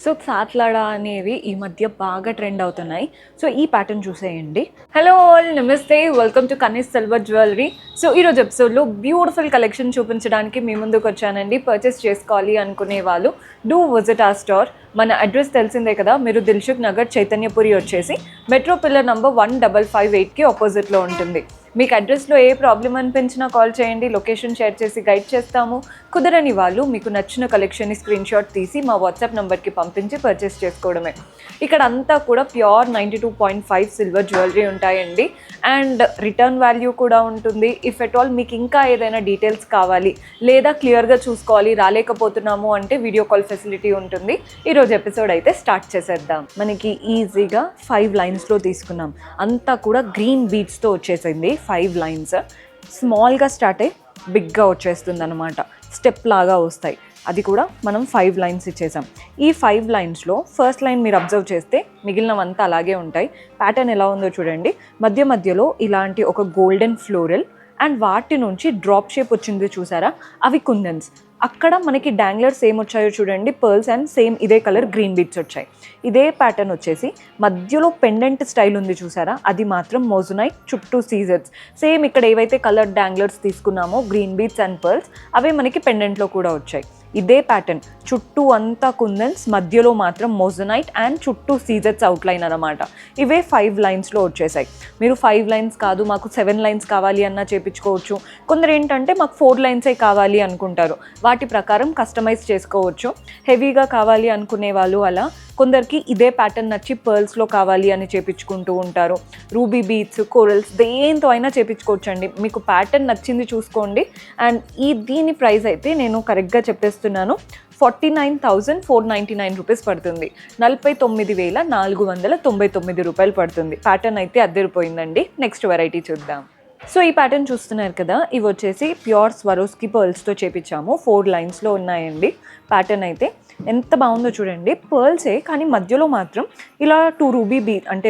So సాత్లాడా అనేవి ఈ మధ్య బాగా ట్రెండ్ అవుతున్నాయి. సో ఈ ప్యాటర్న్ చూసేయండి. హలో ఆల్, నమస్తే, welcome to Kani's silver jewellery. So ఈరోజు ఎపిసోడ్లో బ్యూటిఫుల్ కలెక్షన్ చూపించడానికి మీ ముందుకు వచ్చానండి. పర్చేస్ చేసుకోవాలి అనుకునే వాళ్ళు డూ విజిట్ ఆ స్టోర్. మన అడ్రస్ తెలిసిందే కదా, మీరు దిల్సుఖ్ నగర్ చైతన్యపురి వచ్చేసి మెట్రో పిల్లర్ నంబర్ 1558కి ఆపోజిట్లో ఉంటుంది. మీకు అడ్రస్లో ఏ ప్రాబ్లం అనిపించినా కాల్ చేయండి, లొకేషన్ షేర్ చేసి గైడ్ చేస్తాము. కుదరని వాళ్ళు మీకు నచ్చిన కలెక్షన్ని స్క్రీన్ షాట్ తీసి మా వాట్సాప్ నెంబర్కి పంపించి పర్చేస్ చేసుకోవడమే. ఇక్కడ అంతా కూడా ప్యూర్ 92.5 సిల్వర్ జ్యువెలరీ ఉంటాయండి. అండ్ రిటర్న్ వాల్యూ కూడా ఉంటుంది. ఇఫ్ ఎట్ ఆల్ మీకు ఇంకా ఏదైనా డీటెయిల్స్ కావాలి లేదా క్లియర్గా చూసుకోవాలి రాలేకపోతున్నాము అంటే వీడియో కాల్ ఫెసిలిటీ ఉంటుంది. ఈరోజు ఎపిసోడ్ అయితే స్టార్ట్ చేసేద్దాం. మనకి ఈజీగా 5 లైన్స్లో తీసుకున్నాం. అంతా కూడా గ్రీన్ బీడ్స్తో వచ్చేసింది. 5 లైన్స్ స్మాల్గా స్టార్ట్ అయ్యి బిగ్గా వచ్చేస్తుంది అనమాట. స్టెప్ లాగా వస్తాయి. అది కూడా మనం 5 లైన్స్ ఇచ్చేసాం. ఈ 5 లైన్స్లో ఫస్ట్ లైన్ మీరు అబ్జర్వ్ చేస్తే మిగిలినవంతా అలాగే ఉంటాయి. ప్యాటర్న్ ఎలా ఉందో చూడండి. మధ్య మధ్యలో ఇలాంటి ఒక గోల్డెన్ ఫ్లోరల్ అండ్ వాటి నుంచి డ్రాప్ షేప్ వచ్చింది చూసారా, అవి కుందన్స్. అక్కడ మనకి డాంగ్లర్స్ ఏం వచ్చాయో చూడండి, పర్ల్స్ అండ్ సేమ్ ఇదే కలర్ గ్రీన్ బీడ్స్ వచ్చాయి. ఇదే ప్యాటర్న్ వచ్చేసి మధ్యలో పెండెంట్ స్టైల్ ఉంది చూసారా, అది మాత్రం మోజునైట్, చుట్టూ సీజర్స్. సేమ్ ఇక్కడ ఏవైతే కలర్ డాంగ్లర్స్ తీసుకున్నామో గ్రీన్ బీడ్స్ అండ్ పర్ల్స్, అవే మనకి పెండెంట్లో కూడా వచ్చాయి. ఇదే ప్యాటర్న్ చుట్టూ అంతా కుందన్స్, మధ్యలో మాత్రం మోజనైట్ అండ్ చుట్టూ సీజర్స్ అవుట్లైన్ అనమాట. ఇవే 5 లైన్స్లో వచ్చేసాయి. మీరు 5 లైన్స్ కాదు మాకు 7 లైన్స్ కావాలి అన్నా చేపించుకోవచ్చు. కొందరు ఏంటంటే మాకు 4 లైన్సే కావాలి అనుకుంటారు, వాటి ప్రకారం కస్టమైజ్ చేసుకోవచ్చు. హెవీగా కావాలి అనుకునే వాళ్ళు అలా, కొందరికి ఇదే ప్యాటర్న్ నచ్చి పర్ల్స్లో కావాలి అని చేపించుకుంటూ ఉంటారు. రూబీ బీడ్స్, కోరల్స్ దేంతో అయినా చేపించుకోవచ్చండి. మీకు ప్యాటర్న్ నచ్చింది చూసుకోండి. అండ్ దీని ప్రైస్ అయితే నేను కరెక్ట్గా చెప్పేస్తున్నాను, 49,499 రూపీస్ పడుతుంది. 49,499 రూపాయలు పడుతుంది. ప్యాటర్న్ అయితే అద్దరిపోయిందండి. నెక్స్ట్ వెరైటీ చూద్దాం. సో ఈ ప్యాటర్న్ చూస్తున్నారు కదా, ఇవి వచ్చేసి ప్యూర్ స్వరోస్కి పర్ల్స్తో చేపించాము. 4 లైన్స్లో ఉన్నాయండి. ప్యాటర్న్ అయితే ఎంత బాగుందో చూడండి. పర్ల్సే కానీ మధ్యలో మాత్రం ఇలా 2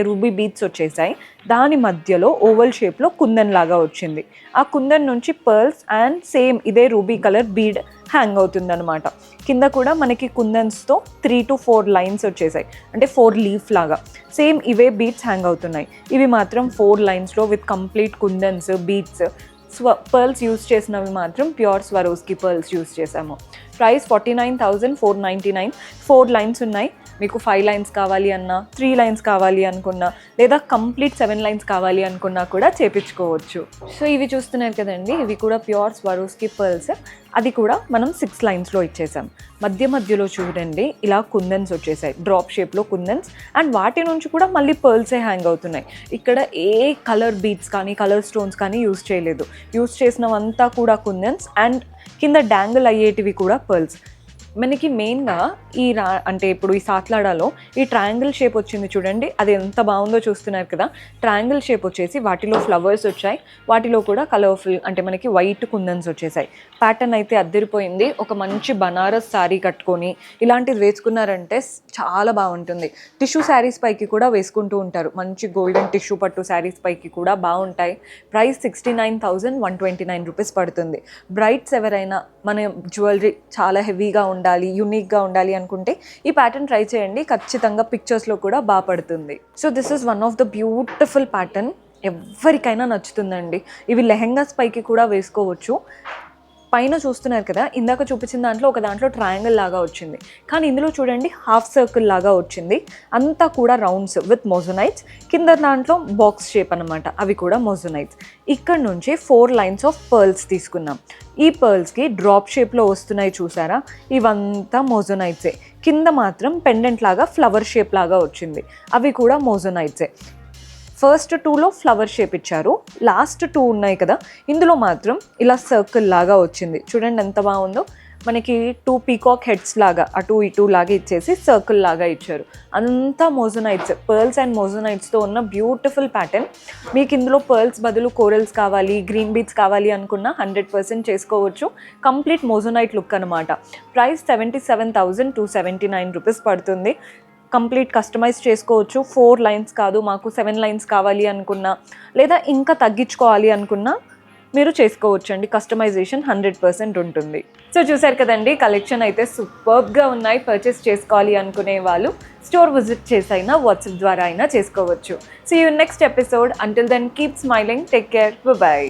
రూబీ బీడ్స్ వచ్చేసాయి. దాని మధ్యలో ఓవల్ షేప్లో కుందన్ లాగా వచ్చింది. ఆ కుందన్ నుంచి పర్ల్స్ అండ్ సేమ్ ఇదే రూబీ కలర్ బీడ్ హ్యాంగ్ అవుతుంది అనమాట. కింద కూడా మనకి కుందన్స్తో 3 to 4 లైన్స్ వచ్చేసాయి, అంటే 4 లీఫ్ లాగా. సేమ్ ఇవే బీడ్స్ హ్యాంగ్ అవుతున్నాయి. ఇవి మాత్రం 4 లైన్స్లో with complete kundans, beads. Pearls use చేసినవి మాత్రం ప్యూర్ స్వరోస్కి పర్ల్స్ యూస్ చేసాము. ప్రైస్ 49,499. 4 లైన్స్ ఉన్నాయి. మీకు 5 లైన్స్ కావాలి అన్నా, 3 లైన్స్ కావాలి అనుకున్నా, లేదా కంప్లీట్ 7 లైన్స్ కావాలి అనుకున్నా కూడా చేపించుకోవచ్చు. సో ఇవి చూస్తున్నారు కదండి, ఇవి కూడా ప్యూర్ స్వరోస్కి పర్ల్స్. అది కూడా మనం 6 లైన్స్లో ఇచ్చేసాం. మధ్యలో చూడండి ఇలా కుందన్స్ వచ్చేసాయి, డ్రాప్ షేప్లో కుందన్స్. అండ్ వాటి నుంచి కూడా మళ్ళీ పర్ల్సే హ్యాంగ్ అవుతున్నాయి. ఇక్కడ ఏ కలర్ బీడ్స్ కానీ కలర్ స్టోన్స్ కానీ యూస్ చేయలేదు. యూస్ చేసినవంతా కూడా కుందన్స్ అండ్ కింద డాంగిల్ అయ్యేటివి కూడా పర్ల్స్. మనకి మెయిన్గా అంటే ఇప్పుడు ఈ సాత్లాడాలో ఈ ట్రయాంగిల్ షేప్ వచ్చింది చూడండి, అది ఎంత బాగుందో చూస్తున్నారు కదా. ట్రయాంగిల్ షేప్ వచ్చేసి వాటిలో ఫ్లవర్స్ వచ్చాయి, వాటిలో కూడా కలర్ఫుల్ అంటే మనకి వైట్ కుందన్స్ వచ్చేసాయి. ప్యాటర్న్ అయితే అద్దరిపోయింది. ఒక మంచి బనారస్ శారీ కట్టుకొని ఇలాంటిది వేసుకున్నారంటే చాలా బాగుంటుంది. టిష్యూ శారీస్ పైకి కూడా వేసుకుంటూ ఉంటారు, మంచి గోల్డెన్ టిష్యూ పట్టు శారీస్ పైకి కూడా బాగుంటాయి. ప్రైస్ 69,129 రూపీస్ పడుతుంది. బ్రైట్స్ ఎవరైనా మన జ్యువెలరీ చాలా హెవీగా ఉండాలి, యూనిక్గా ఉండాలి అనుకుంటే ఈ ప్యాటర్న్ ట్రై చేయండి. ఖచ్చితంగా పిక్చర్స్లో కూడా బాగా పడుతుంది. So this is one of the beautiful pattern. ఎవరికైనా నచ్చుతుందండి. ఇవి లెహెంగాస్ పైకి కూడా వేసుకోవచ్చు. పైన చూస్తున్నారు కదా, ఇందాక చూపించిన దాంట్లో ఒక దాంట్లో ట్రయాంగిల్ లాగా వచ్చింది, కానీ ఇందులో చూడండి హాఫ్ సర్కిల్ లాగా వచ్చింది. అంతా కూడా రౌండ్స్ విత్ మోజనైట్స్. కింద దాంట్లో బాక్స్ షేప్ అనమాట, అవి కూడా మోజనైట్స్. ఇక్కడ నుంచి 4 లైన్స్ ఆఫ్ పర్ల్స్ తీసుకున్నాం. ఈ పర్ల్స్కి డ్రాప్ షేప్లో వస్తున్నాయి చూసారా, ఇవంతా మోజనైట్సే. కింద మాత్రం పెండెంట్ లాగా ఫ్లవర్ షేప్ లాగా వచ్చింది, అవి కూడా మోజనైట్సే. ఫస్ట్ 2లో ఫ్లవర్ షేప్ ఇచ్చారు, లాస్ట్ 2 ఉన్నాయి కదా, ఇందులో మాత్రం ఇలా సర్కిల్ లాగా వచ్చింది. చూడండి ఎంత బాగుందో. మనకి 2 పీకాక్ హెడ్స్ లాగా అటు ఇటు లాగా ఇచ్చేసి సర్కిల్ లాగా ఇచ్చారు. అంతా మోజనైట్స్, పర్ల్స్ అండ్ మోజనైట్స్తో ఉన్న బ్యూటిఫుల్ ప్యాటర్న్. మీకు ఇందులో పర్ల్స్ బదులు కోరల్స్ కావాలి, గ్రీన్ బీడ్స్ కావాలి అనుకున్నా 100% చేసుకోవచ్చు. కంప్లీట్ మోజనైట్ లుక్ అనమాట. ప్రైస్ 77,279 రూపీస్ పడుతుంది. కంప్లీట్ కస్టమైజ్ చేసుకోవచ్చు. 4 లైన్స్ కాదు మాకు 7 లైన్స్ కావాలి అనుకున్నా, లేదా ఇంకా తగ్గించుకోవాలి అనుకున్నా మీరు చేసుకోవచ్చు అండి. కస్టమైజేషన్ 100% ఉంటుంది. సో చూసారు కదండి, కలెక్షన్ అయితే సూపర్బ్గా ఉన్నాయి. పర్చేస్ చేసుకోవాలి అనుకునే వాళ్ళు స్టోర్ విజిట్ చేసి అయినా వాట్సాప్ ద్వారా అయినా చేసుకోవచ్చు. See you next episode. Until then keep smiling, take care, by.